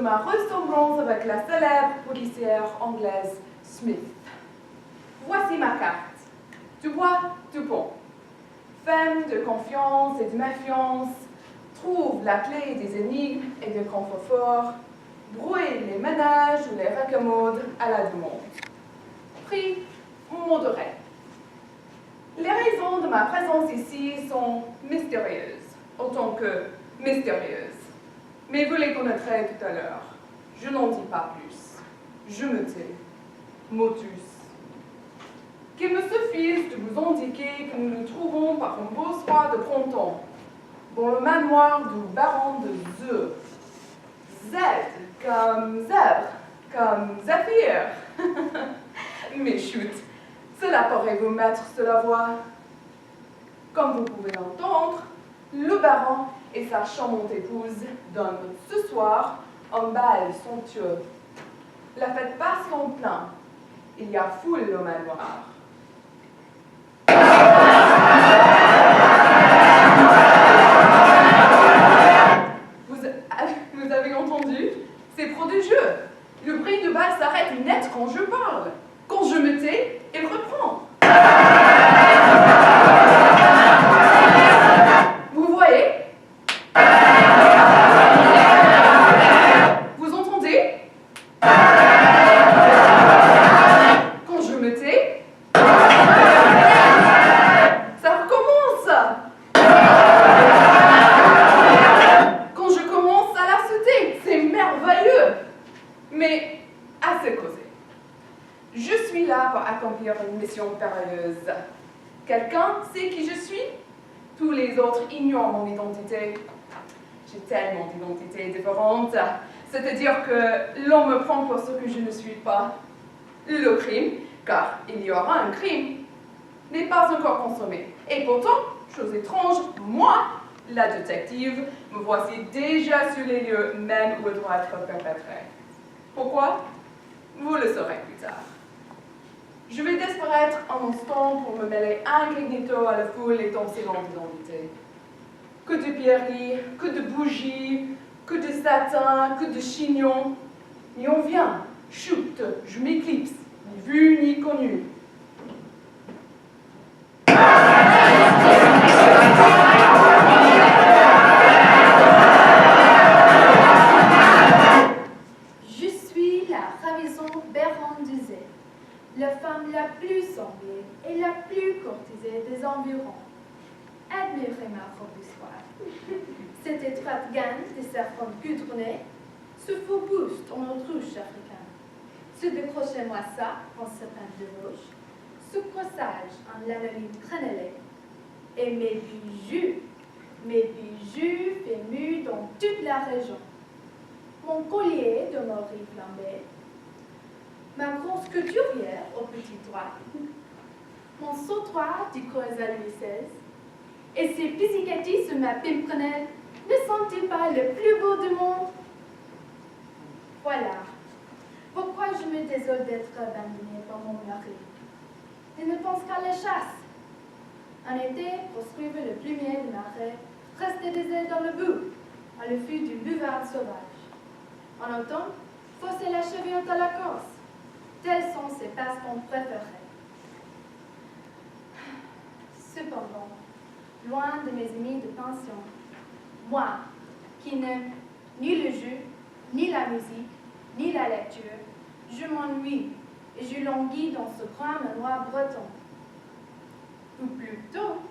ma ressemblance avec la célèbre policière anglaise Smith. Voici ma carte. Tu vois, Dupont. Femme de confiance et de méfiance, trouve la clé des énigmes et des contreforts, brouille les ménages ou les raccommodes à la demande. Prix modéré. Les raisons de ma présence ici sont mystérieuses, autant que mystérieuses. Mais vous les connaîtrez tout à l'heure. Je n'en dis pas plus. Je me tais. Motus. Qu'il me suffise de vous indiquer que nous nous trouvons par un beau soir de printemps, dans le manoir du baron de Z. Z comme zèbre, comme zéphyr. Mais chut, cela pourrait vous mettre sur la voie. Comme vous pouvez l'entendre, le baron et sa charmante épouse donnent ce soir un bal somptueux. La fête passe en plein. Il y a foule au manoir. Vous avez entendu? C'est prodigieux. Le bruit du bal s'arrête net quand je parle. Quand je me tais, il reprend. Vous voyez? Vous entendez? Quand je me tais, ça recommence. Quand je commence à la sauter, c'est merveilleux. Mais assez causé. Je suis là pour accomplir une mission périlleuse. Quelqu'un sait qui je suis? Tous les autres ignorent mon identité. J'ai tellement d'identités différentes. C'est-à-dire que l'on me prend pour ce que je ne suis pas. Le crime, car il y aura un crime, n'est pas encore consommé. Et pourtant, chose étrange, moi, la détective, me voici déjà sur les lieux même où il doit être perpétré. Pourquoi? Vous le saurez plus tard. Je vais disparaître un instant pour me mêler incognito à la foule et danser l'identité. Que de pierreries, que de bougies, que de satin, que de chignons. Et on vient, chute, je m'éclipse, ni vu ni connu. Je suis la ravissante Bérangère, la femme la plus semblée et la plus courtisée des environs. Admirez ma robe du soir. Cette étroite gaine de serpents goudronnés, ce faux buste en autruche africaine. Ce décrochez-moi ça en sapin de roche, ce corsage en lanoline crénelée. Et mes bijoux fémus dans toute la région. Mon collier de morilles flambées, ma grosse couturière au petit doigt, mon sautoir du corps à Louis XVI, et ces pizzicatis sur ma pimprenelle ne sont-ils pas le plus beau du monde? Voilà pourquoi je me désole d'être abandonnée par mon mari. Il ne pense qu'à la chasse. En été, pour suivre le plumier de marais, rester des ailes dans le bout, à l'affût du buvard sauvage. En automne, fausser la cheville à la Corse. Tels sont ses passe-temps préférés. Cependant, loin de mes amis de pension, moi, qui n'aime ni le jeu, ni la musique, ni la lecture, je m'ennuie et je languis dans ce grand manoir breton. Ou plutôt,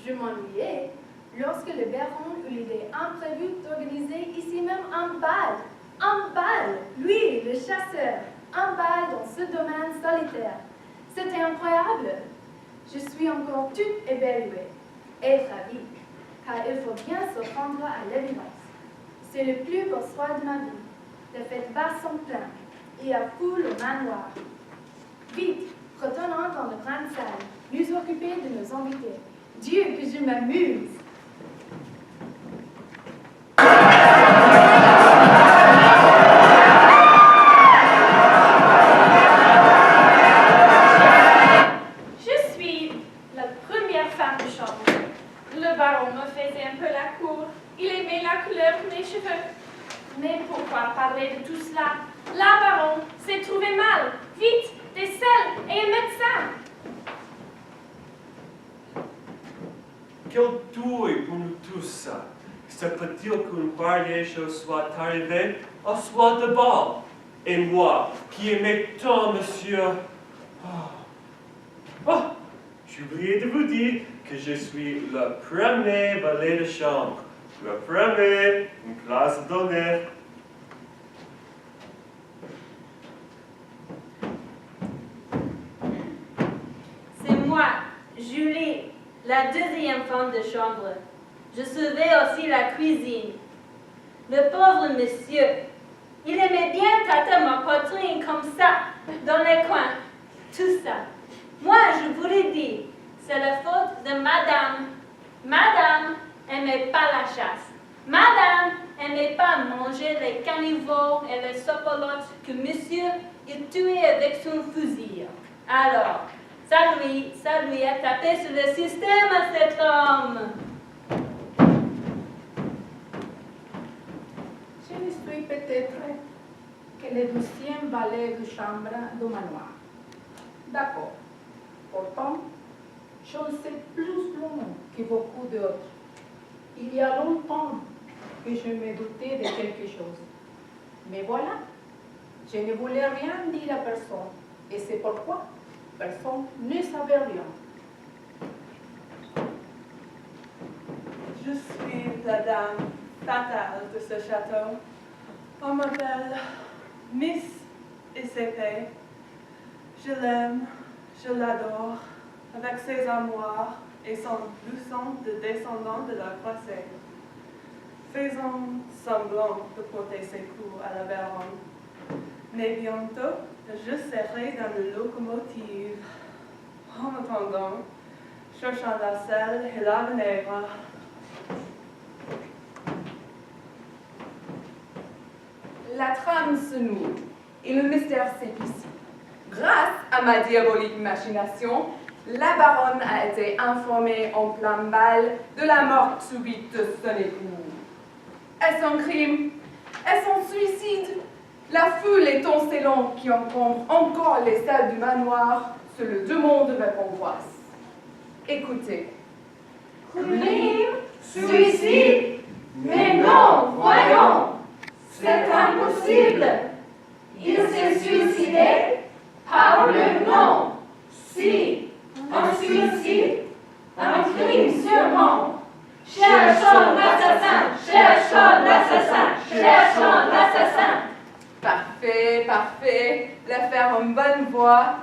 je m'ennuyais lorsque le baron eut l'idée imprévue d'organiser ici même un bal. Un bal, lui, le chasseur, un bal dans ce domaine solitaire. C'était incroyable. Je suis encore toute éberluée et ravie, car il faut bien se rendre à l'évidence. C'est le plus beau soir de ma vie. Les fêtes basses sont pleines. Il y a foule au manoir. Vite, retournons dans la grande salle, nous occuper de nos invités. Dieu, que je m'amuse! Je suis la première femme de chambre. Le baron me faisait un peu la cour. Il aimait la couleur de mes cheveux. Mais pourquoi parler de quel douille pour nous tous ça. Se peut-il qu'une pareille chose soit arrivée au soir de bal? Et moi, qui aimais tant, monsieur... Oh, j'ai oublié de vous dire que je suis le premier valet de chambre. Le premier, une place d'honneur. C'est moi, Julie, la deuxième femme de chambre. Je surveille aussi la cuisine. Le pauvre monsieur, il aimait bien tâter ma poitrine comme ça, dans les coins. Tout ça. Moi, je vous l'ai dit, c'est la faute de madame. Madame n'aimait pas la chasse. Madame n'aimait pas manger les carnivores et les sopolotes que monsieur il tuait avec son fusil. Alors, ça lui a tapé sur le système à cet homme. Je ne suis peut-être que le 12e valet de chambre du manoir. D'accord. Pourtant, j'en sais plus long que beaucoup d'autres. Il y a longtemps que je me doutais de quelque chose. Mais voilà, je ne voulais rien dire à personne. Et c'est pourquoi personne ne savait rien. Je suis la dame fatale de ce château. On m'appelle Miss Essépée. Je l'aime, je l'adore, avec ses armoires et son blouson de descendant de la croisée. Faisons semblant de porter ses coups à la baronne. Mais bientôt, je serai dans la locomotive. En attendant, cherchant la selle et la vinaigre. La trame se noue et le mystère s'épicie. Grâce à ma diabolique machination, la baronne a été informée en plein bal de la mort subite de son époux. Est-ce un crime? Est-ce un suicide? La foule et toncellant qui encombre encore les salles du manoir se le demandent avec angoisse. Écoutez. Crime? Suicide? Mais non, voyons! C'est impossible! Il s'est suicidé par le nom. Si, un suicide, un crime sûrement. Cherchons l'assassin! Cherchons l'assassin! Cherchons l'assassin! Parfait, parfait. L'affaire en bonne voie.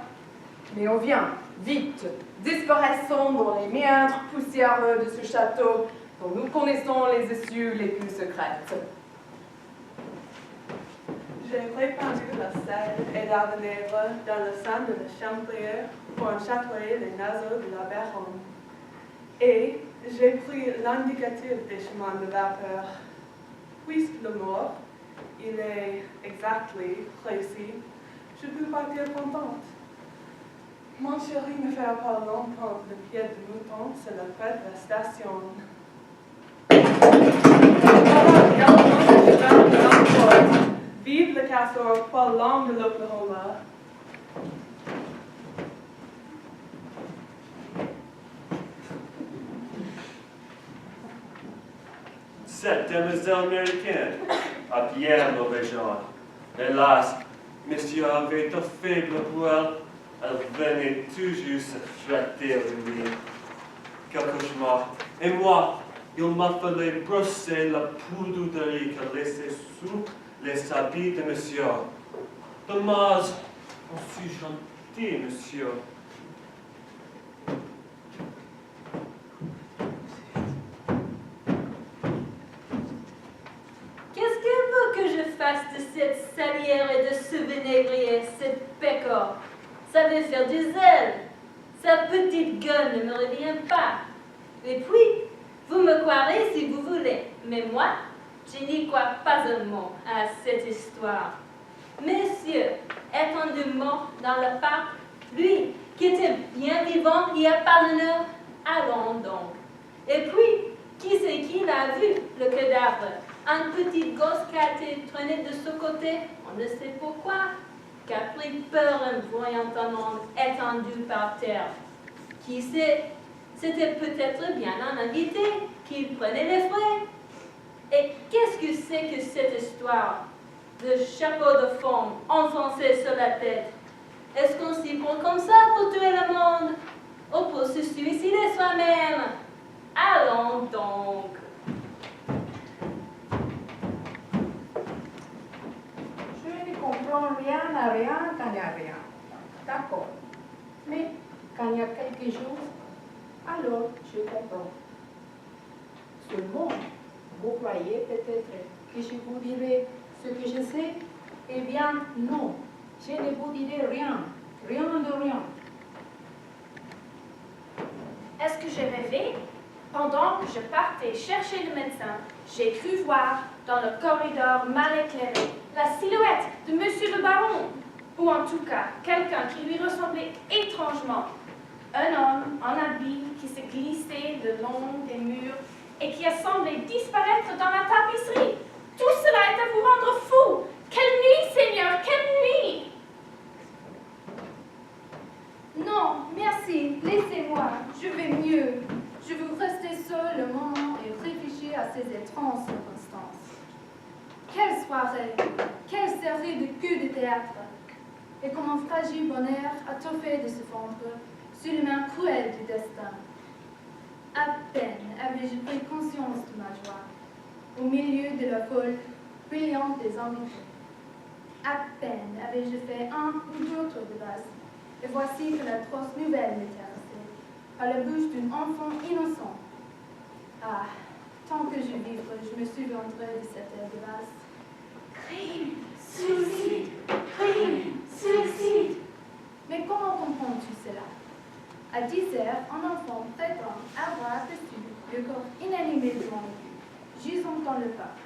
Mais on vient, vite. Disparaissons dans les méandres poussiéreux de ce château dont nous connaissons les issues les plus secrètes. J'ai répandu la selle et la vinaigre dans le sein de la chambrière pour en chatouiller les naseaux de la baronne. Et j'ai pris l'indicatif des chemins de vapeur. Puisque le mort, il est exactement précis, je peux partir contente. Mon chéri ne fait pas longtemps le pied de mouton sur la crête de la station. Vive le castor, poil long de l'Oklahoma. Cette demoiselle américaine a bien mauvais genre. Hélas, monsieur avait un faible pour elle. Elle venait toujours se flatter de lui. Quel cauchemar. Et moi, il m'a fallu brosser la poudre de riz qu'elle laissait sous les habits de monsieur. Dommage, on si gentil, monsieur. Qu'est-ce qu'elle veut que je fasse de cette salière et de ce vinaigrier, cette pécore? Ça veut faire du zèle. Sa petite gueule ne me revient pas. Et puis, vous me croirez si vous voulez, mais moi, je n'y crois pas un mot à cette histoire. Monsieur, étendu mort dans le parc, lui, qui était bien vivant il y a pas une heure, allons donc. Et puis, qui c'est qui l'a vu, le cadavre? Un petit gosse qui a été traîné de ce côté, on ne sait pourquoi, qui a pris peur en voyant un homme étendu par terre. Qui sait, C'était peut-être bien un invité qui prenait les frais. Et qu'est-ce que c'est que cette histoire de chapeau de forme enfoncé sur la tête? Est-ce qu'on s'y prend comme ça pour tuer le monde? Ou pour se suicider soi-même? Allons donc. Je ne comprends rien à rien quand il n'y a rien. D'accord. Mais quand il y a quelque chose, alors je comprends. Seulement, vous croyez peut-être que je vous dirai ce que je sais? Eh bien, non. Je ne vous dirai rien. Rien de rien. Est-ce que j'ai rêvé? Pendant que je partais chercher le médecin, j'ai cru voir dans le corridor mal éclairé la silhouette de Monsieur le Baron, ou en tout cas quelqu'un qui lui ressemblait étrangement. Un homme en habit qui se glissait le long des murs et qui a semblé disparaître dans la tapisserie. Tout cela est à vous rendre fou. Quelle nuit, Seigneur, quelle nuit! Non, merci, laissez-moi, je vais mieux. Je veux rester seul un moment et réfléchir à ces étranges circonstances. Quelle soirée, quelle série de coups de théâtre, et comme un fragile bonheur étoffé de se fondre sur les mains cruelles du destin. À peine avais-je pris conscience de ma joie, au milieu de la foule brillante des invités. À peine avais-je fait un ou d'autres de base, et voici que l'atroce nouvelle m'était annoncée par la bouche d'un enfant innocent. Ah, tant que je vivrai, je me souviendrai de cette air de base. Crime, suicide, crime, suicide. Mais comment comprends-tu cela? À 10 heures, un enfant prétend avoir aperçu le corps inanimé de mon époux, gisant dans le parc,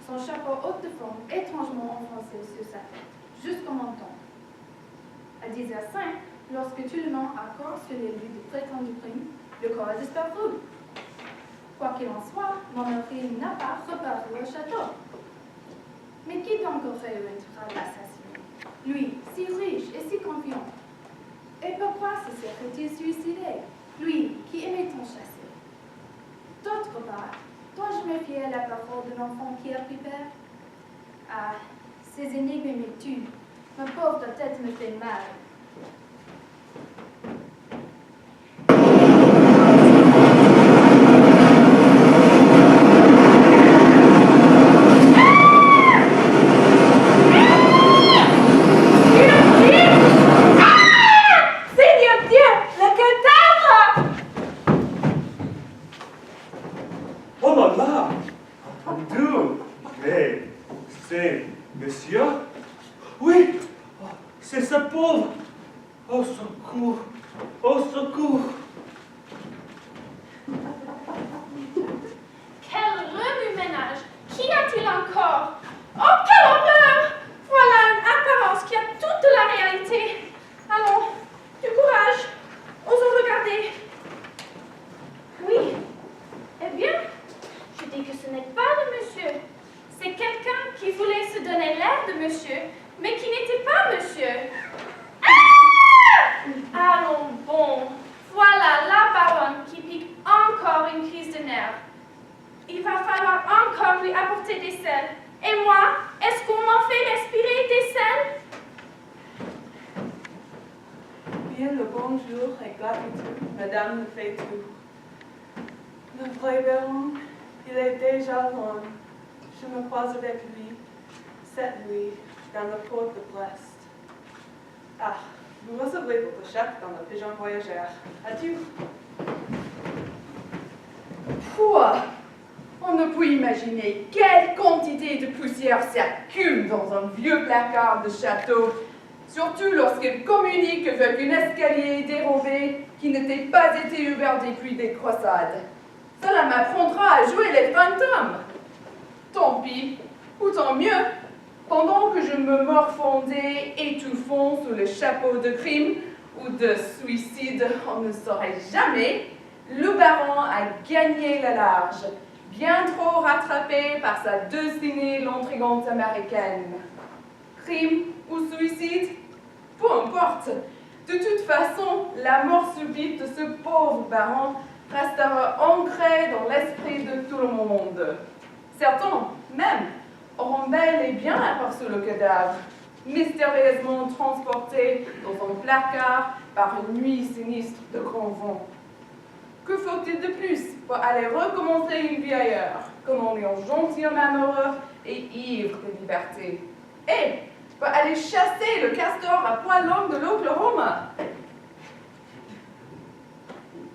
son chapeau haut de forme étrangement enfoncé sur sa tête, jusqu'au menton. À 10h05, lorsque tout le monde accorde sur les lieux de prétendu crime, le corps a disparu. Quoi qu'il en soit, mon mari n'a pas reparu au château. Mais qui donc aurait eu l'assassin? Lui, si riche et si confiant. Et pourquoi se serait-il suicidé? Lui, qui aimait tant chasser. D'autre part, dois-je me fier à la parole de l'enfant qui a pris peur? Ah, ces énigmes me tuent. Ma pauvre tête me fait mal. Oh là là! D'où? Mais c'est monsieur? Oui! Oh, c'est sa pauvre! Au secours! Au secours! Quel remue-ménage! Qu'y a-t-il encore? Oh, quelle horreur! Voilà une apparence qui a toute la réalité. Allons, du courage. Osons regarder. Oui. Eh bien, je dis que ce n'est pas le monsieur. C'est quelqu'un qui voulait se donner l'air de monsieur, mais qui n'était pas monsieur. Ah! Allons bon. Voilà la baronne qui pique encore une crise de nerfs. Il va falloir encore lui apporter des sels. Et moi, est-ce qu'on m'en fait respirer des sels? Bien le bonjour et gratitude, Madame le fait tout. Le vrai baron, il est déjà loin. Je me croise avec lui, cette nuit, dans la porte de Brest. Ah, vous recevrez votre chèque dans le pigeon voyageur. Adieu. Quoi? On ne peut imaginer quelle quantité de poussière s'accumule dans un vieux placard de château, surtout lorsqu'il communique avec un escalier dérobé qui n'était pas été ouvert depuis des croisades. Cela m'apprendra à jouer les fantômes. Tant pis, ou tant mieux. Pendant que je me morfondais, étouffant sous le chapeau de crime ou de suicide, on ne saurait jamais, le baron a gagné la large, bien trop rattrapé par sa destinée l'intrigante américaine. Crime ou suicide? Peu importe. De toute façon, la mort subite de ce pauvre baron restera ancrée dans l'esprit de tout le monde. Certains, même, auront bel et bien aperçu le cadavre, mystérieusement transporté dans un placard par une nuit sinistre de grand vent. Que faut-il de plus pour aller recommencer une vie ailleurs, comme un lion gentilhomme amoureux et ivre de liberté? Et pour aller chasser le castor à poil long de l'Oklahoma?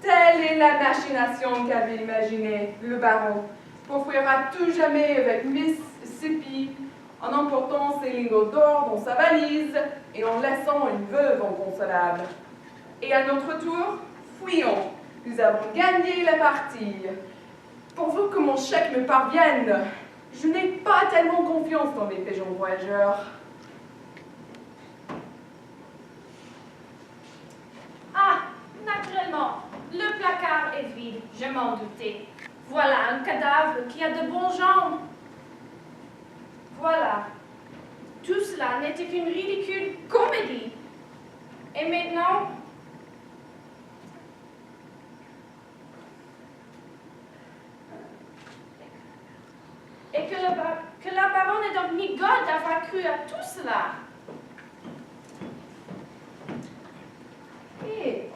Telle est la machination qu'avait imaginée le baron pour fuir à tout jamais avec Miss Sippy en emportant ses lingots d'or dans sa valise et en laissant une veuve inconsolable. Et à notre tour, fuyons. Nous avons gagné la partie. Pourvu que mon chèque me parvienne, je n'ai pas tellement confiance dans les pigeons voyageurs. Ah, naturellement, le placard est vide, je m'en doutais. Voilà un cadavre qui a de bons jambes. Voilà. Tout cela n'était qu'une ridicule comédie. Et maintenant, que la baronne est donc nigote d'avoir cru à tout cela. Hé,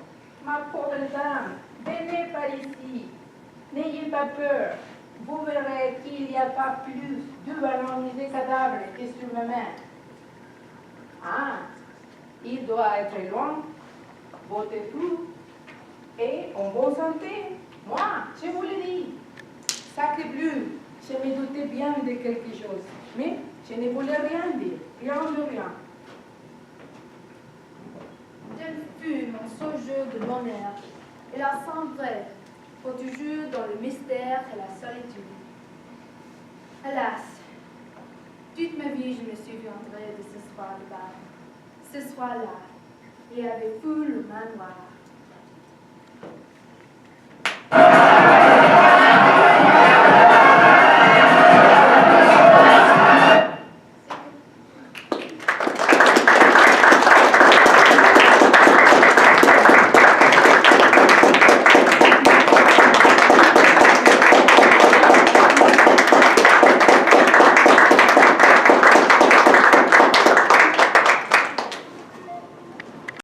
ma pauvre dame, venez par ici. N'ayez pas peur. Vous verrez qu'il n'y a pas plus de ballons ni de cadavres que sur ma main. Ah, il doit être loin, votre époux, et en bonne santé. Moi, je vous le dis. Sacré bleu, je me doutais bien de quelque chose, mais je ne voulais rien dire, rien de rien. Tel fut mon séjour de bonheur, et la sombré pour toujours dans le mystère et la solitude. Hélas, toute ma vie je me souviendrai de ce soir de bal. Ce soir-là, il y avait foule au manoir.